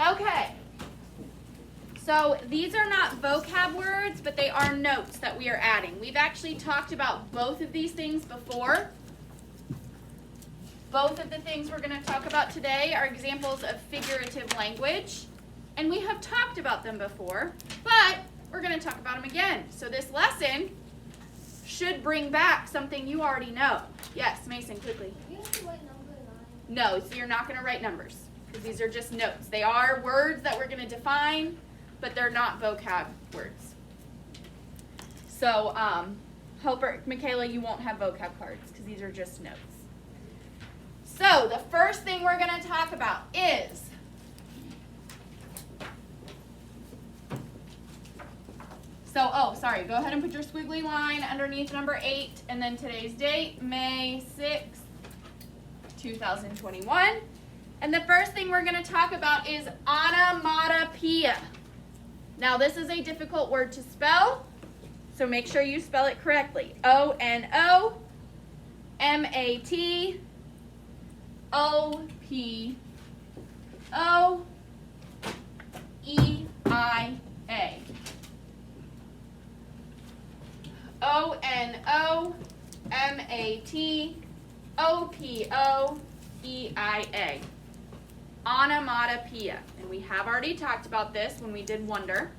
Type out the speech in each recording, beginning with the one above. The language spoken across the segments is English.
Okay. So these are not vocab words, but they are notes that we are adding. We've actually talked about both of these things before. Both of the things we're going to talk about today are examples of figurative language. And we have talked about them before, but we're going to talk about them again. So this lesson should bring back something you already know. Yes, Mason, quickly. You have to write number 9. No, so you're not going to write numbers because these are just notes. They are words that we're going to define, but they're not vocab words. So, Michaela, you won't have vocab cards because these are just notes. So, the first thing we're going to talk about is go ahead and put your squiggly line underneath number 8 and then today's date, May 6th, 2021. And the first thing we're going to talk about is onomatopoeia. Now, this is a difficult word to spell, so make sure you spell it correctly. O-N-O-M-A-T-O-E-I-A. O-N-O-M-A-T-O-P-O-E-I-A. Onomatopoeia. And we have already talked about this when we did wonder.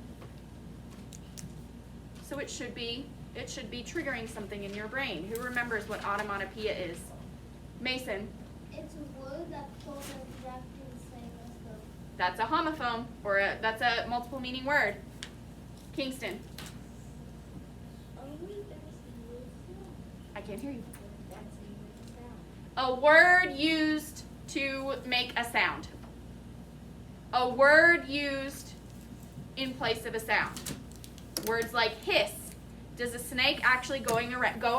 So it should be triggering something in your brain. Who remembers what onomatopoeia is? Mason. It's a word that's called exactly the same as the... That's a homophone, or that's a multiple meaning word. Kingston. I can't hear you. A word used to make a sound. A word used in place of a sound. Words like hiss. Does a snake actually go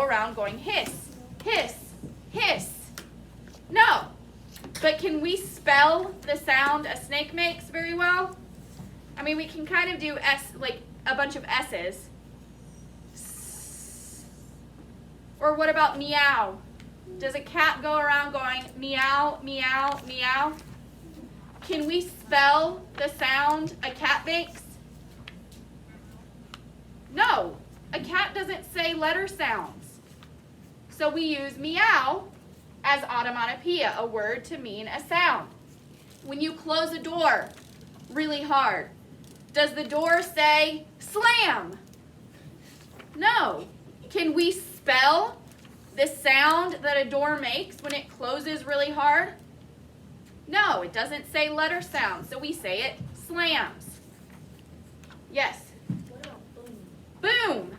around going hiss, hiss, hiss? No. But can we spell the sound a snake makes very well? I mean, we can kind of do like a bunch of S's. Or what about meow? Does a cat go around going meow, meow, meow? Can we spell the sound a cat makes? No. A cat doesn't say letter sounds. So we use meow as onomatopoeia, a word to mean a sound. When you close a door really hard, does the door say slam? No. Can we spell the sound that a door makes when it closes really hard? No, it doesn't say letter sounds, so we say it slams. Yes? What about boom? Boom.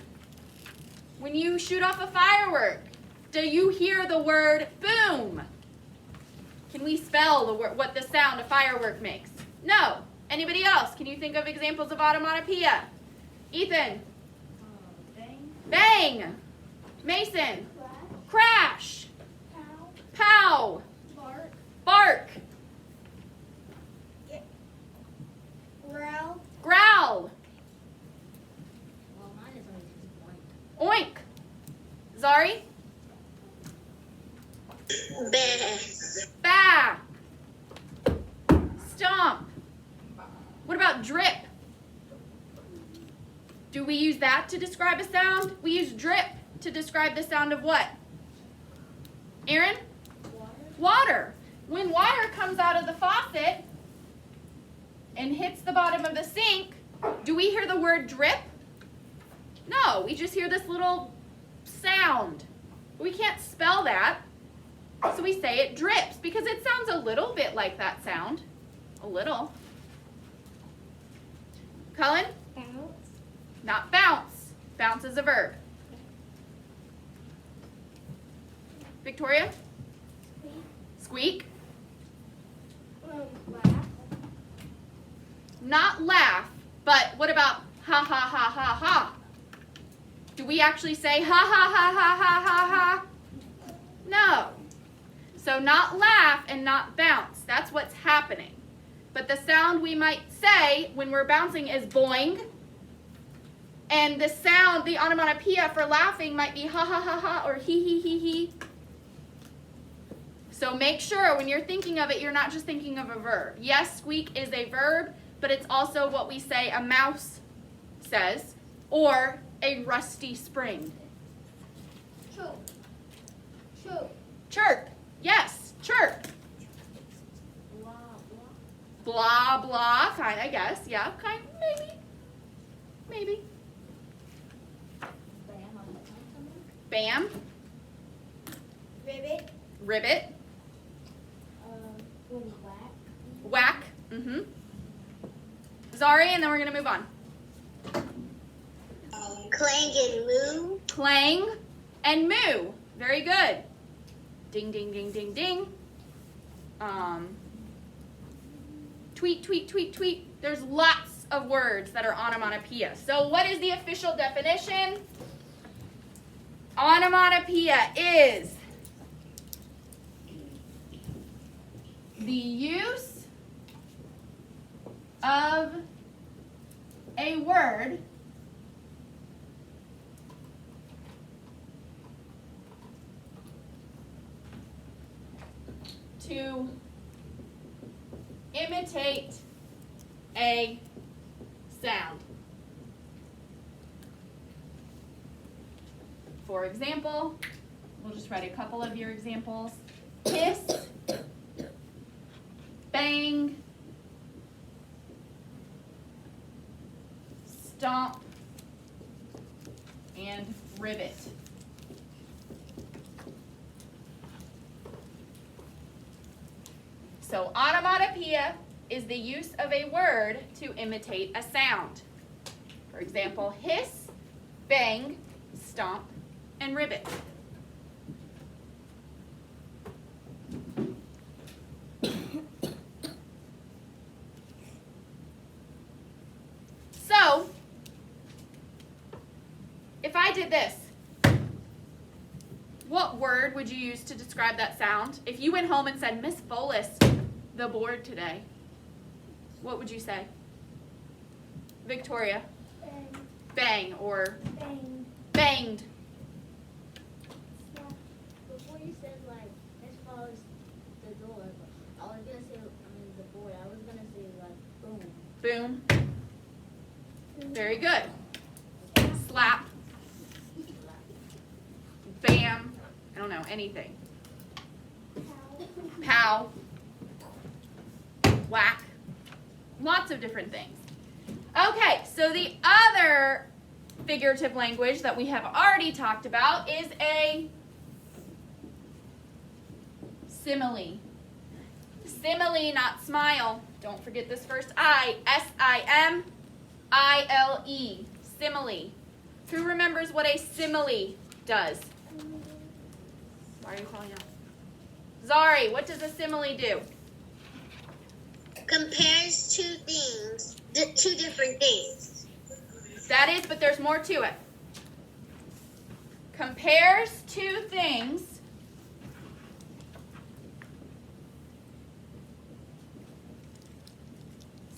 When you shoot off a firework, do you hear the word boom? Can we spell the word, what the sound a firework makes? No. Anybody else? Can you think of examples of onomatopoeia? Ethan? Bang. Bang. Mason? Crash. Crash. Pow. Pow. Bark. Bark. Growl. Growl. Well, mine is always Oink. Zari? Bear. Bah. Stomp. What about drip? Do we use that to describe a sound? We use drip to describe the sound of what? Aaron? Water. When water comes out of the faucet and hits the bottom of the sink, do we hear the word drip? No, we just hear this little sound. We can't spell that, so we say it drips because it sounds a little bit like that sound. A little. Cullen? Bounce. Not bounce. Bounce is a verb. Victoria? Squeak? Laugh. Not laugh, but what about ha ha ha ha ha? Do we actually say ha ha ha ha ha ha ha? No. So not laugh and not bounce. That's what's happening. But the sound we might say when we're bouncing is boing. And the sound, the onomatopoeia for laughing might be ha ha ha ha or he he he he. So make sure when you're thinking of it, you're not just thinking of a verb. Yes, squeak is a verb, but it's also what we say a mouse says, or a rusty spring. Chirp. Chirp. Chirp. Yes, chirp. Blah, blah. Blah, blah, kind, I guess. Yeah, kind, maybe. Bam on the tongue. Bam. Ribbit. Ribbit. Whack. Whack. Zari, and then we're going to move on. Clang and moo. Clang and moo. Very good. Ding, ding, ding, ding, ding. Tweet, tweet, tweet, tweet. There's lots of words that are onomatopoeia. So what is the official definition? Onomatopoeia is the use of a word to imitate a sound. For example, we'll just write a couple of your examples. Hiss, bang, stomp, and ribbit. So onomatopoeia is the use of a word to imitate a sound. For example, hiss, bang, stomp, and ribbit. So, if I did this, what word would you use to describe that sound? If you went home and said, Miss Folis, the board today, what would you say? Victoria? Bang. Bang or Bang. banged. Yeah. Before you said like as far as the door, I was gonna say the board. I was gonna say like boom. Boom. Very good. Slap. Bam. I don't know, anything. Pow. Whack. Lots of different things. Okay, so the other figurative language that we have already talked about is a simile. Simile, not smile. Don't forget this first I. S-I-M-I-L-E. Simile. Who remembers what a simile does? Why are you calling out? Zari, what does a simile do? Compares two things, two different things. That is, but there's more to it. Compares two things.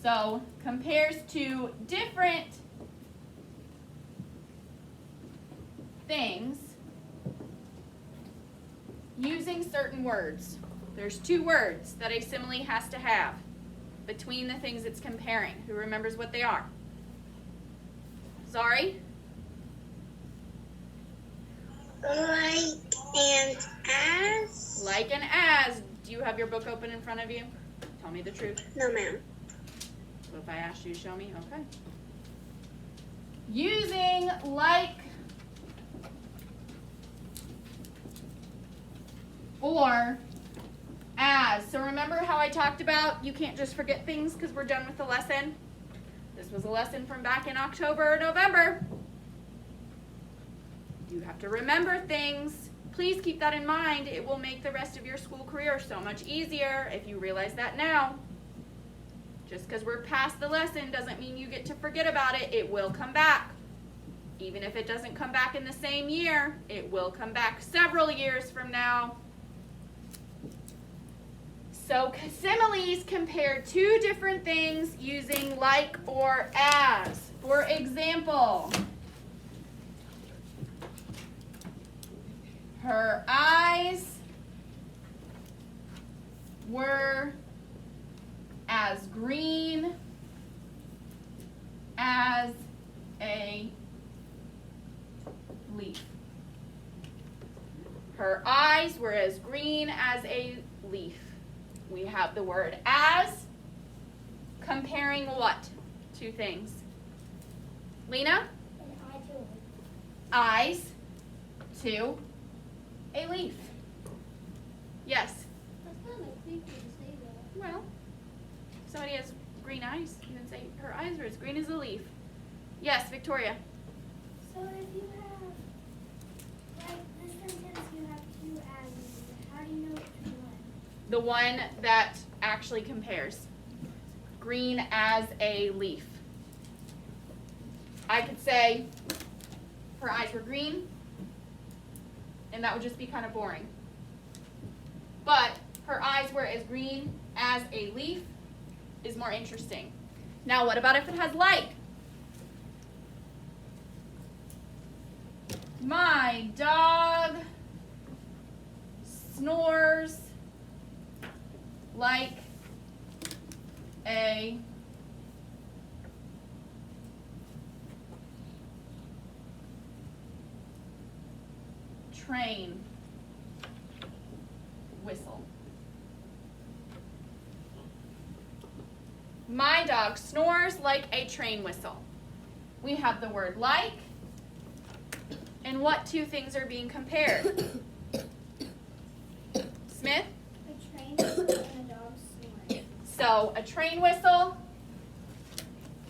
So, compares two different things using certain words. There's two words that a simile has to have between the things it's comparing. Who remembers what they are? Zari? Like and as. Like and as. Do you have your book open in front of you? Tell me the truth. No, ma'am. So if I asked you to show me, okay. Using like or as. So remember how I talked about you can't just forget things because we're done with the lesson? This was a lesson from back in October or November. You have to remember things. Please keep that in mind. It will make the rest of your school career so much easier if you realize that now. Just because we're past the lesson doesn't mean you get to forget about it. It will come back. Even if it doesn't come back in the same year, it will come back several years from now. So similes compare two different things using like or as. For example, her eyes were as green as a leaf. Her eyes were as green as a leaf. We have the word as comparing what? Two things. Lena? Eyes to a leaf. Yes? That's kind of creepy to say that. Well, if somebody has green eyes, you can say her eyes are as green as a leaf. Yes, Victoria? So if you have, like this sentence, you have two as, how do you know which one? The one that actually compares. Green as a leaf. I could say her eyes were green, and that would just be kind of boring. But her eyes were as green as a leaf is more interesting. Now, what about if it has like? My dog snores like a train whistle. My dog snores like a train whistle. We have the word like, and what two things are being compared? Smith? A train whistle and a dog snoring. So a train whistle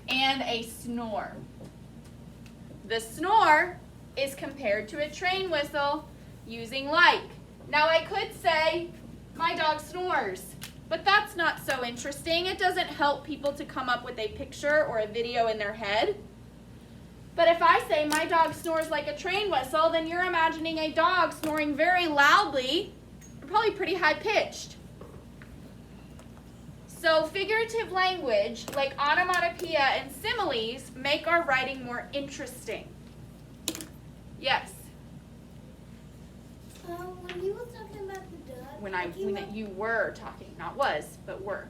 and a snore. The snore is compared to a train whistle using like. Now I could say my dog snores, but that's not so interesting. It doesn't help people to come up with a picture or a video in their head. But if I say my dog snores like a train whistle, then you're imagining a dog snoring very loudly, probably pretty high pitched. So figurative language, like onomatopoeia and similes, make our writing more interesting. Yes? When you were talking about the dog, When you were talking, not was, but were.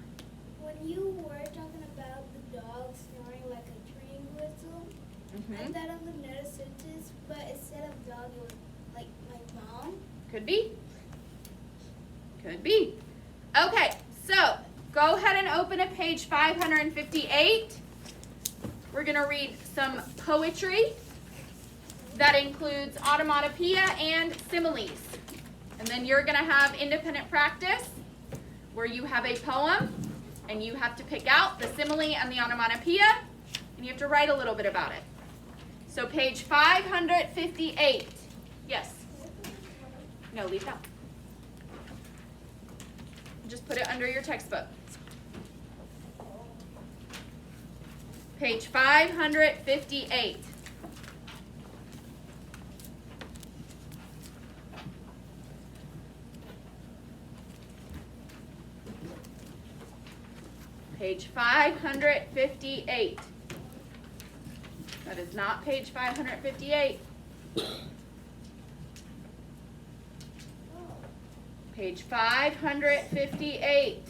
when you were talking about the dog snoring like a train whistle, I Mm-hmm. thought of another sentence, but instead of dog, it was like my mom. Could be. Could be. Okay, so go ahead and open to page 558. We're going to read some poetry that includes onomatopoeia and similes. And then you're going to have independent practice where you have a poem and you have to pick out the simile and the onomatopoeia and you have to write a little bit about it. So page 558. Yes? No, leave that. Just put it under your textbook. Page 558. Page 558. That is not page 558. Page 558.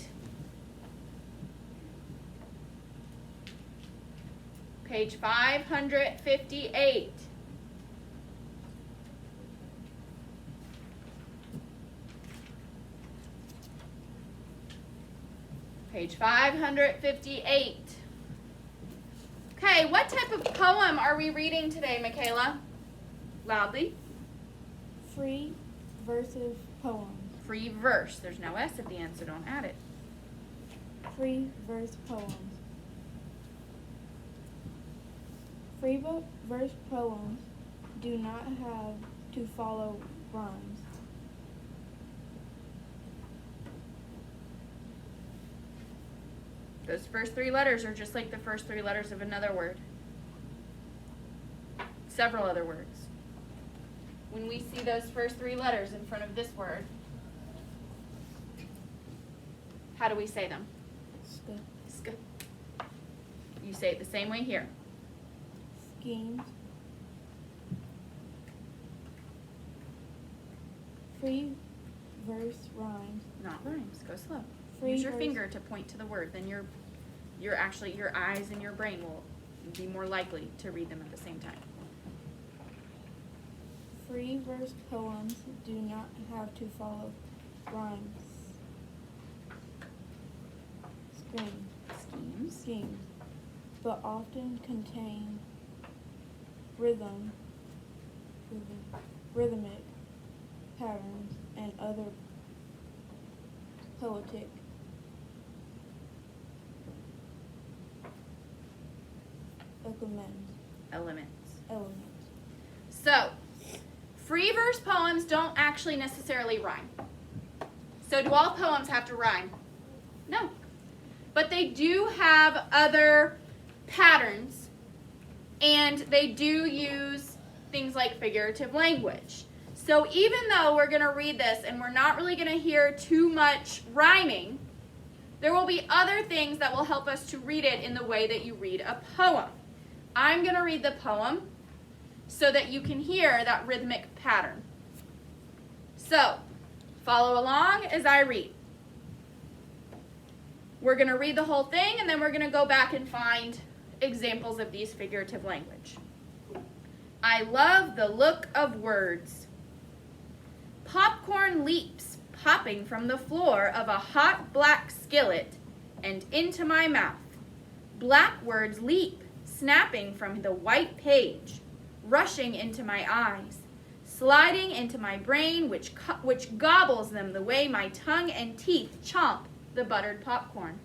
Page 558. Page 558. Okay, what type of poem are we reading today, Michaela? Loudly. Free versus poem. Free verse. There's no S at the end, so don't add it. Free verse poems. Free verse poems do not have to follow rhymes. Those first three letters are just like the first three letters of another word. Several other words. When we see those first three letters in front of this word, how do we say them? Sk- Sk. You say it the same way here. schemes. Free verse rhymes. Not rhymes. Go slow. Free Use your verse- finger to point to the word. Then your eyes and your brain will be more likely to read them at the same time. Free verse poems do not have to follow rhymes. Schemes, but often contain rhythmic patterns and other poetic elements. So, free verse poems don't actually necessarily rhyme. So, do all poems have to rhyme? No. But they do have other patterns, and they do use things like figurative language. So, even though we're going to read this and we're not really going to hear too much rhyming, there will be other things that will help us to read it in the way that you read a poem. I'm going to read the poem so that you can hear that rhythmic pattern. So, follow along as I read. We're going to read the whole thing, and then we're going to go back and find examples of these figurative language. I love the look of words. Popcorn leaps, popping from the floor of a hot black skillet and into my mouth. Black words leap, snapping from the white page, rushing into my eyes, sliding into my brain, which gobbles them the way my tongue and teeth chomp the buttered popcorn.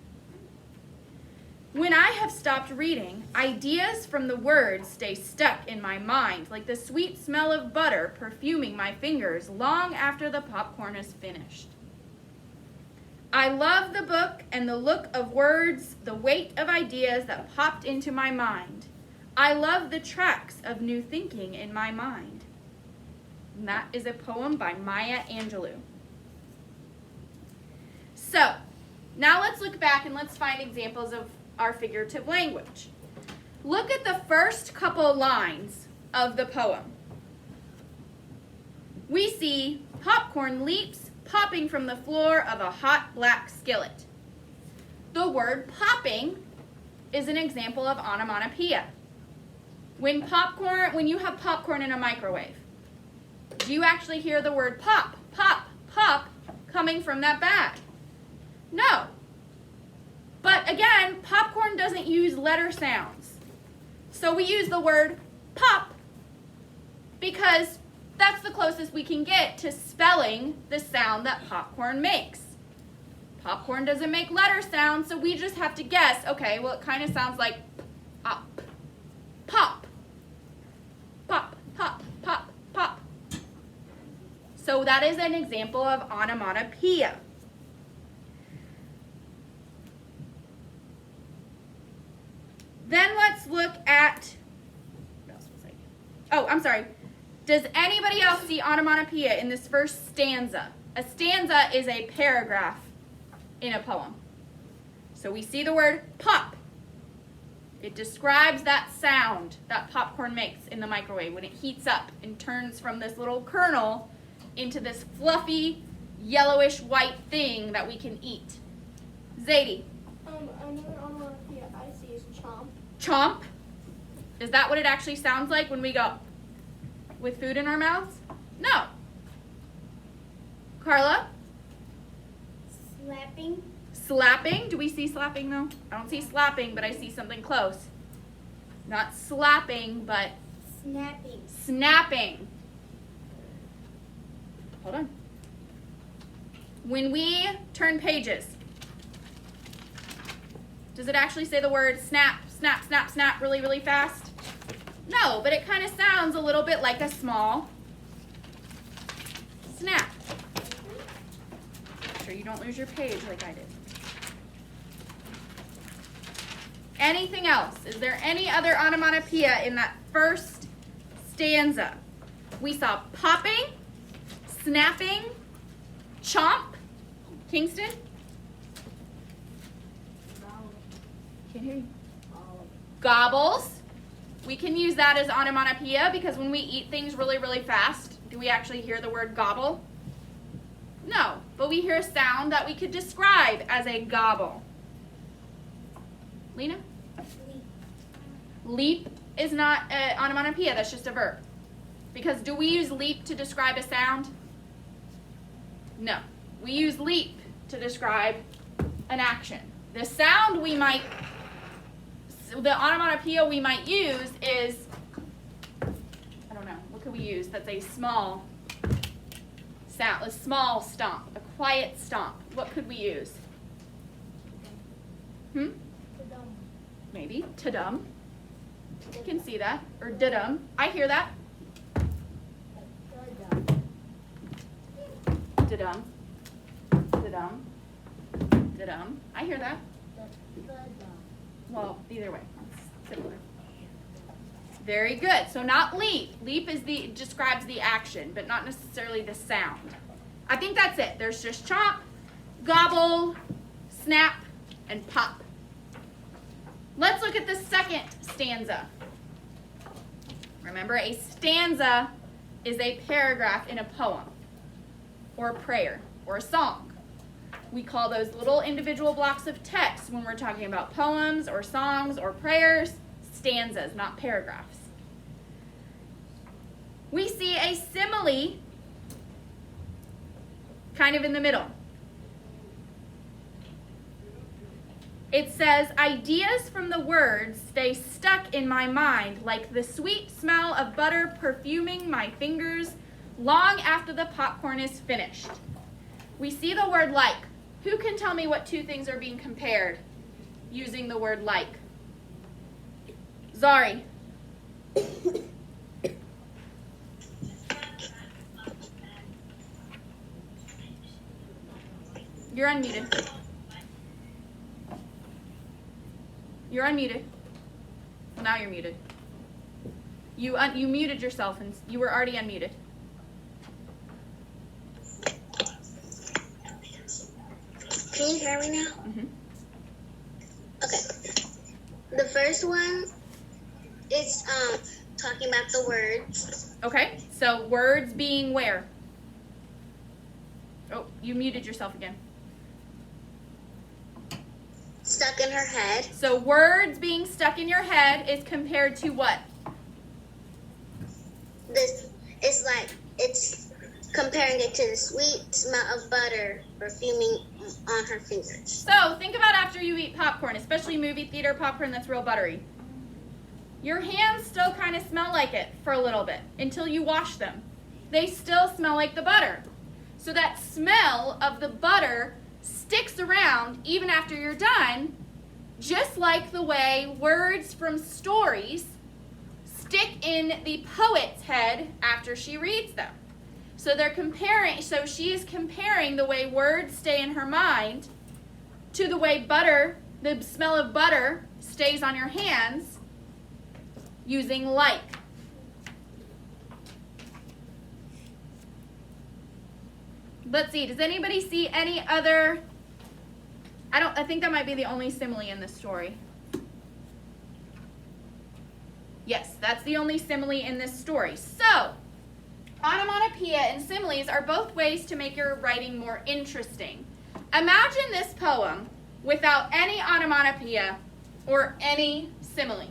When I have stopped reading, ideas from the words stay stuck in my mind like the sweet smell of butter perfuming my fingers long after the popcorn is finished. I love the book and the look of words, the weight of ideas that popped into my mind. I love the tracks of new thinking in my mind. And that is a poem by Maya Angelou. So, now let's look back and let's find examples of our figurative language. Look at the first couple lines of the poem. We see popcorn leaps, popping from the floor of a hot black skillet. The word popping is an example of onomatopoeia. When you have popcorn in a microwave, do you actually hear the word pop, pop, pop coming from that bag? No. But again, popcorn doesn't use letter sounds. So we use the word pop because that's the closest we can get to spelling the sound that popcorn makes. Popcorn doesn't make letter sounds, so we just have to guess, okay, well, it kind of sounds like pop, pop, pop, pop, pop, pop. So that is an example of onomatopoeia. Then let's look at, what else was I? Oh, I'm sorry. Does anybody else see onomatopoeia in this first stanza? A stanza is a paragraph in a poem. So we see the word pop. It describes that sound that popcorn makes in the microwave when it heats up and turns from this little kernel into this fluffy, yellowish white thing that we can eat. Zadie. Another onomatopoeia I see is chomp. Chomp. Is that what it actually sounds like when we go with food in our mouths? No. Carla? Slapping. Slapping. Do we see slapping though? I don't see slapping, but I see something close. Not slapping, but Snapping. snapping. Hold on. When we turn pages, does it actually say the word snap, snap, snap, snap really, really fast? No, but it kind of sounds a little bit like a small snap. Make sure you don't lose your page like I did. Anything else? Is there any other onomatopoeia in that first stanza? We saw popping, snapping, chomp. Kingston? Can't hear you. Gobbles. We can use that as onomatopoeia because when we eat things really, really fast, do we actually hear the word gobble? No. but we hear a sound that we could describe as a gobble. Lena? Leap is not an onomatopoeia, that's just a verb. Because do we use leap to describe a sound? No. We use leap to describe an action. The sound the onomatopoeia we might use is, I don't know, what could we use that's a small sound, a small stomp, a quiet stomp. What could we use? Maybe, ta-dum. You can see that. Or da-dum. I hear that. Da-dum. Da-dum. Da-dum. I hear that. Well, either way, it's similar. Very good. So not leap. Leap describes the action, but not necessarily the sound. I think that's it. There's just chomp, gobble, snap, and pop. Let's look at the second stanza. Remember, a stanza is a paragraph in a poem, or a prayer, or a song. We call those little individual blocks of text when we're talking about poems, or songs, or prayers, stanzas, not paragraphs. We see a simile kind of in the middle. It says, ideas from the words stay stuck in my mind like the sweet smell of butter perfuming my fingers long after the popcorn is finished. We see the word like. Who can tell me what two things are being compared using the word like? Zari. You're unmuted. You're unmuted. Well, now you're muted. You muted yourself and you were already unmuted. Can you hear me now? Mm-hmm. Okay. The first one is talking about the words. Okay, so words being where? Oh, you muted yourself again. Stuck in her head. So words being stuck in your head is compared to what? This is like, it's comparing it to the sweet smell of butter perfuming on her fingers. So think about after you eat popcorn, especially movie theater popcorn that's real buttery. Your hands still kind of smell like it for a little bit until you wash them. They still smell like the butter. So that smell of the butter sticks around even after you're done, just like the way words from stories stick in the poet's head after she reads them. So she is comparing the way words stay in her mind to the way the smell of butter stays on your hands using like. Let's see, does anybody see any other? I think that might be the only simile in this story. Yes, that's the only simile in this story. So, onomatopoeia and similes are both ways to make your writing more interesting. Imagine this poem without any onomatopoeia or any simile.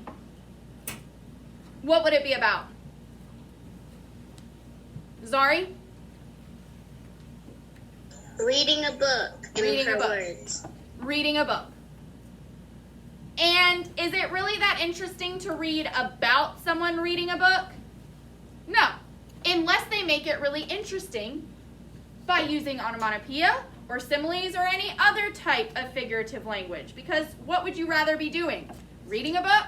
What would it be about? Zari? Reading a book. Reading a book. Words. Reading a book. And is it really that interesting to read about someone reading a book? No, unless they make it really interesting by using onomatopoeia or similes or any other type of figurative language. Because what would you rather be doing? Reading a book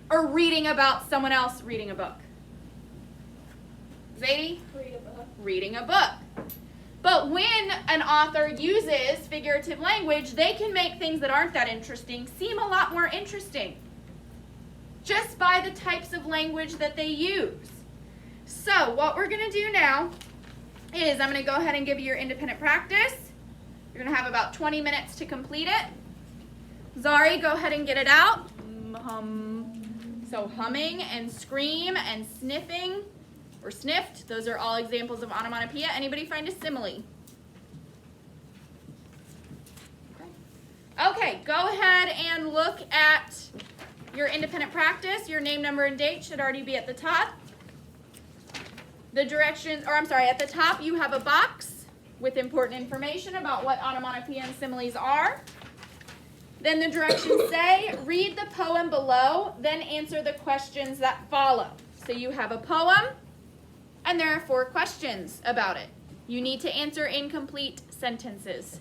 or reading about someone else reading a book? Zadie? Read a book. Reading a book. But when an author uses figurative language, they can make things that aren't that interesting seem a lot more interesting just by the types of language that they use. So what we're going to do now is I'm going to go ahead and give you your independent practice. You're going to have about 20 minutes to complete it. Zari, go ahead and get it out. So humming and scream and sniffing or sniffed, those are all examples of onomatopoeia. Anybody find a simile? Okay, go ahead and look at your independent practice. Your name, number, and date should already be at the top. The directions, or I'm sorry, at the top you have a box with important information about what onomatopoeia and similes are. Then the directions say, read the poem below, then answer the questions that follow. So you have a poem, and there are 4 questions about it. You need to answer incomplete sentences.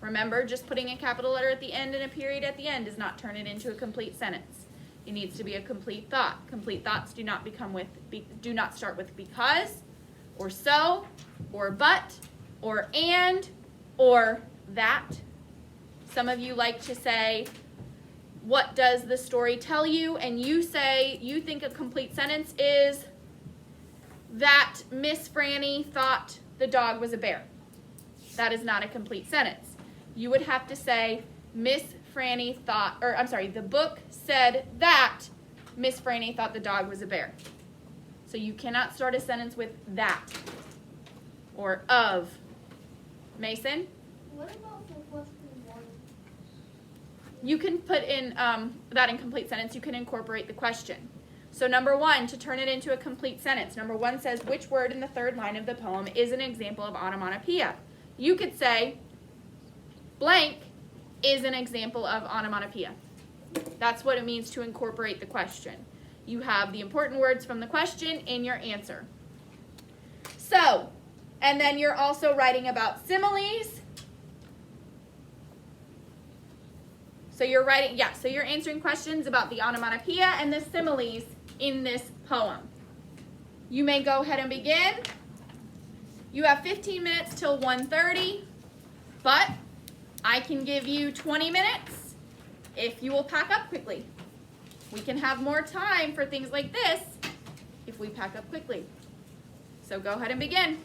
Remember, just putting a capital letter at the end and a period at the end does not turn it into a complete sentence. It needs to be a complete thought. Complete thoughts do not start with because, or so, or but, or and, or that. Some of you like to say, what does the story tell you? And you say, you think a complete sentence is that Miss Franny thought the dog was a bear. That is not a complete sentence. You would have to say, Miss Franny thought, or I'm sorry, the book said that Miss Franny thought the dog was a bear. So you cannot start a sentence with that or of. Mason? What about for question 1? You can put in that incomplete sentence. You can incorporate the question. So number 1, to turn it into a complete sentence. Number 1 says, which word in the 3rd line of the poem is an example of onomatopoeia? You could say, blank is an example of onomatopoeia. That's what it means to incorporate the question. You have the important words from the question in your answer. So, and then you're also writing about similes. So you're writing, so you're answering questions about the onomatopoeia and the similes in this poem. You may go ahead and begin. You have 15 minutes till 1:30, but I can give you 20 minutes if you will pack up quickly. We can have more time for things like this if we pack up quickly. So go ahead and begin.